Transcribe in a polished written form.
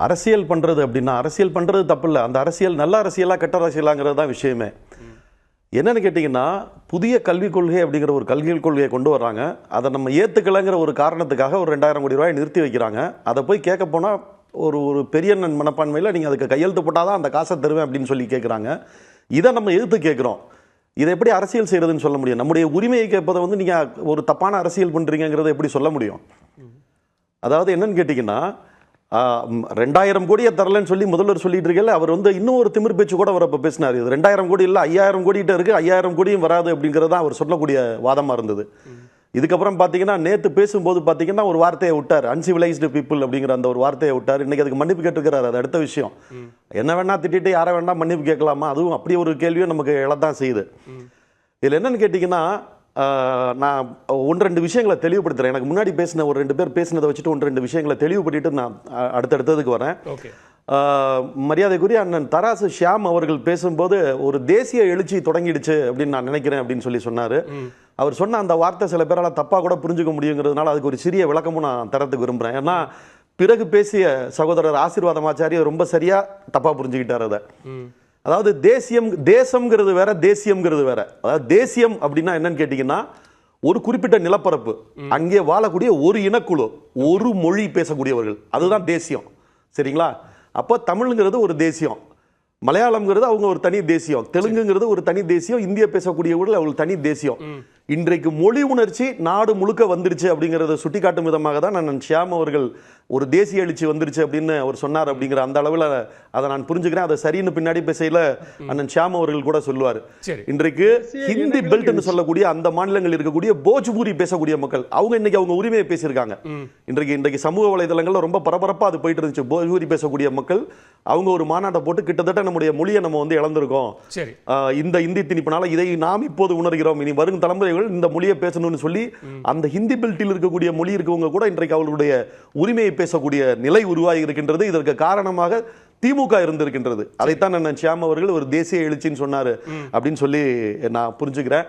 அரசியல் பண்ணுறது அப்படின்னா அரசியல் பண்ணுறது தப்பு இல்லை. அந்த அரசியல் நல்ல அரசியலாக கெட்ட அரசியலாங்கிறது தான் விஷயமே. என்னன்னு கேட்டிங்கன்னா, புதிய கல்விக் கொள்கை அப்படிங்கிற ஒரு கல்விக் கொள்கையை கொண்டு வர்றாங்க. அதை நம்ம ஏற்றுக்கலைங்கிற ஒரு காரணத்துக்காக ஒரு 2000 கோடி ரூபாய் நிறுத்தி வைக்கிறாங்க. அதை போய் கேட்க போனால் ஒரு பெரிய மனப்பான்மையில் நீங்கள் அதுக்கு கையெழுத்து போட்டால் தான் அந்த காசை தருவேன் அப்படின்னு சொல்லி கேட்குறாங்க. இதை நம்ம எதிர்த்து கேட்குறோம். இதை எப்படி அரசியல் செய்கிறதுன்னு சொல்ல முடியும்? நம்முடைய உரிமையை கேட்பதை நீங்கள் ஒரு தப்பான அரசியல் பண்ணுறீங்கிறத எப்படி சொல்ல முடியும்? அதாவது என்னன்னு கேட்டிங்கன்னா, 2000 கோடியை தரலன்னு சொல்லி முதல்வர் சொல்லிட்டு இருக்கல, அவர் இன்னும் ஒரு திமிர் பேச்சு கூட அவர் அப்போ பேசினார். இது 2000 கோடி இல்லை, 5000 கோடிகிட்ட இருக்குது, 5000 கோடியும் வராது அப்படிங்கிறது தான் அவர் சொல்லக்கூடிய வாதமாக இருந்தது. இதுக்கப்புறம் பார்த்தீங்கன்னா, நேற்று பேசும்போது பார்த்தீங்கன்னா ஒரு வார்த்தையை விட்டார், அன்சிவிலைஸ்டு பீப்புள் அப்படிங்கிற அந்த ஒரு வார்த்தையை விட்டார். இன்னைக்கு அதுக்கு மன்னிப்பு கேட்டுக்கிறாரு. அது அடுத்த விஷயம். என்ன வேணா திட்டிட்டு யாரை வேணா மன்னிப்பு கேட்கலாமா? அதுவும் அப்படி ஒரு கேள்வியும் நமக்கு எழத்தான் செய்யுது. இதில் என்னன்னு கேட்டிங்கன்னா, நான் 1-2 விஷயங்களை தெளிவுபடுத்துகிறேன். எனக்கு முன்னாடி பேசின ஒரு 2 பேர் பேசினதை வச்சுட்டு 1-2 விஷயங்களை தெளிவுபடுத்திட்டு நான் அடுத்தடுத்ததுக்கு வரேன். மரியாதைக்குரிய அண்ணன் தராசு ஷியாம் அவர்கள் பேசும்போது ஒரு தேசிய எழுச்சி தொடங்கிடுச்சு அப்படின்னு நான் நினைக்கிறேன் அப்படின்னு சொல்லி சொன்னார். அவர் சொன்ன அந்த வார்த்தை சில பேரால் தப்பாக கூட புரிஞ்சுக்க முடியுங்கிறதுனால அதுக்கு ஒரு சிறிய விளக்கமும் நான் தரத்துக்கு விரும்புகிறேன். ஏன்னா பிறகு பேசிய சகோதரர் ஆசீர்வாதமாச்சாரிய ரொம்ப சரியாக தப்பாக புரிஞ்சுக்கிட்டார் அதை. அதாவது தேசம்ங்கிறது வேற, தேசியம்ங்கிறது வேற. அதாவது தேசியம் அப்படின்னா என்னன்னு கேட்டீங்கன்னா, ஒரு குறிப்பிட்ட நிலப்பரப்பு, அங்கே வாழக்கூடிய ஒரு இனக்குழு, ஒரு மொழி பேசக்கூடியவர்கள், அதுதான் தேசியம். சரிங்களா? அப்போ தமிழ்ங்கிறது ஒரு தேசியம், மலையாளம்ங்கிறது அவங்க ஒரு தனி தேசியம், தெலுங்குங்கிறது ஒரு தனி தேசியம், இந்திய பேசக்கூடியவர்கள் அவங்களுக்கு தனி தேசியம். இன்றைக்கு மொழி உணர்ச்சி நாடு முழுக்க வந்துருச்சு அப்படிங்கிறத சுட்டிக்காட்டும் விதமாக தான் நான் ஷியாம் அவர்கள் ஒரு தேசிய எழுச்சி வந்துருச்சு அப்படின்னு அவர் சொன்னார். அப்படிங்கிற அந்த அளவில் அதை நான் புரிஞ்சுக்கிறேன். அதை சரின்னு பின்னாடி பேசையில் அண்ணன் ஷியாம் அவர்கள் கூட சொல்லுவார். இன்றைக்கு ஹிந்தி பெல்ட்னு சொல்லக்கூடிய அந்த மாநிலங்கள் இருக்கக்கூடிய போஜ்பூரி பேசக்கூடிய மக்கள் இன்னைக்கு அவங்க உரிமையை பேசியிருக்காங்க. இன்றைக்கு சமூக வலைதளங்கள்ல ரொம்ப பரபரப்பாக அது போயிட்டு இருந்துச்சு. போஜ்பூரி பேசக்கூடிய மக்கள் அவங்க ஒரு மாநாட்டை போட்டு கிட்டத்தட்ட நம்முடைய மொழியை நம்ம இழந்திருக்கோம், இந்த இந்தி திணிப்பினால இதை நாம் இப்போது உணர்கிறோம், இனி வரும் தலைமுறைகள் இந்த மொழியை பேசணும்னு சொல்லி அந்த ஹிந்தி பெல்ட்டில் இருக்கக்கூடிய மொழி இருக்கவங்க கூட இன்றைக்கு அவர்களுடைய உரிமையை பேசக்கூடிய நிலை உருவாகி இருக்கின்றது. இதற்கு காரணமாக திமுக இருந்திருக்கின்றது. அதைத்தான் ஷியாம் அவர்கள் ஒரு தேசிய எழுச்சின்னு சொன்னாரு அப்படின்னு சொல்லி நான் புரிஞ்சுக்கிறேன்.